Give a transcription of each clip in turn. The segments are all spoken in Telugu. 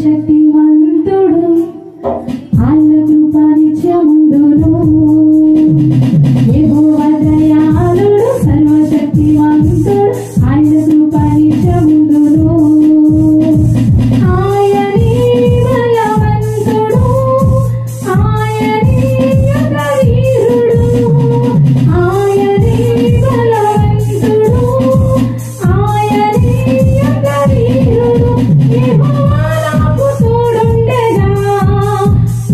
సర్వశక్తిమంతుడు ఆయన కృప నిత్యముందును యెహోవా దయాళుడు సర్వశక్తిమంతుడు ఆయన కృప నిత్యముందును ఆయనే బలవంతుడు ఆయనే యుగవీరుడు ఆయనే బలవంతుడు ఆయనే యుగవీరుడు యెహోవా నాకు తోడుండెగా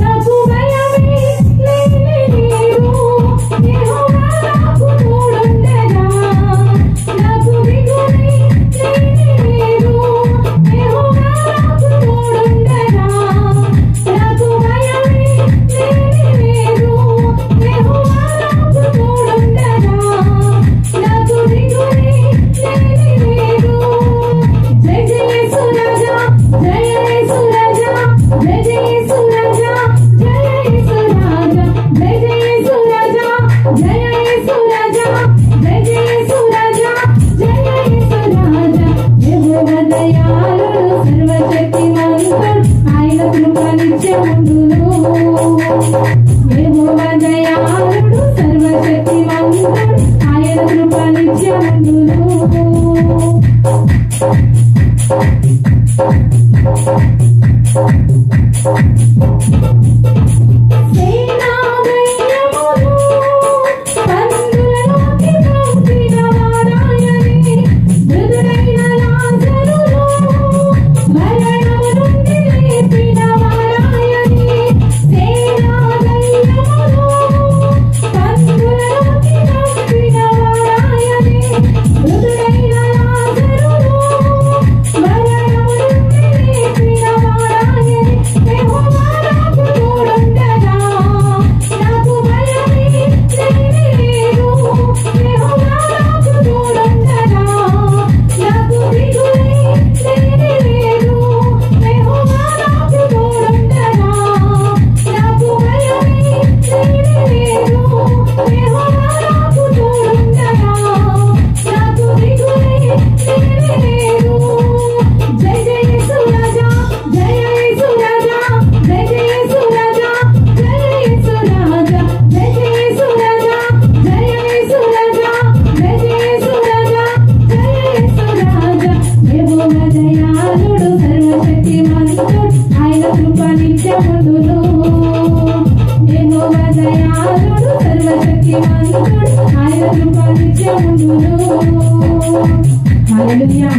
నాకు భయమే లేదు యెహోవా నాకు తోడుండెగా నాకు దిగులే లేదు యెహోవా నాకు తోడుండెగా నాకు భయమే లేదు యెహోవా నాకు తోడుండెగా నాకు దిగులే లేదు జయ జయ యేసు రాజా జయ యేసు రాజా జయ జయ యేసు రాజా జయ యేసు రాజా జయ జయ యేసు రాజా జయ యేసు రాజా జయ జయ యేసు రాజా జయ యేసు రాజా యెహోవా దయాళుడు సర్వశక్తిమంతుడు ఆయన కృప నిత్యముందును యెహోవా దయాళుడు సర్వశక్తిమంతుడు ఆయన కృప నిత్యముందును సేనాదయ్యములు పందులలోకి పంపిన వారాయని మృదుడైన లాజరును మరణము నుండి లేపిన వారాయని సేనాదయ్యములు పందులలోకి పంపిన వారాయని మృదుడైన లాజరును మరణము నుండి లేపిన వారాయని యెహోవా నాకు తోడుండగా నాకు భయమే లేదు యెహోవా నాకు తోడుండగా నాకు దిగులే లేదు యెహోవా నాకు తోడుండగా నాకు భయమే లేదు యెహోవా నాకు తోడుండగా నాకు దిగులే లేదు జయ జయ యేసు రాజా జయ యేసు రాజా జయ జయ యేసు రాజా జయ యేసు రాజా జయ జయ యేసు రాజా జయ యేసు రాజా జయ జయ యేసు రాజా జయ యేసు రాజా యెహోవా దయాళుడు సర్వశక్తిమంతుడు ఆయన కృప నిత్యముందును యెహోవా దయాళుడు సర్వశక్తిమంతుడు ఆయన కృప నిత్యముందును హల్లెలూయా।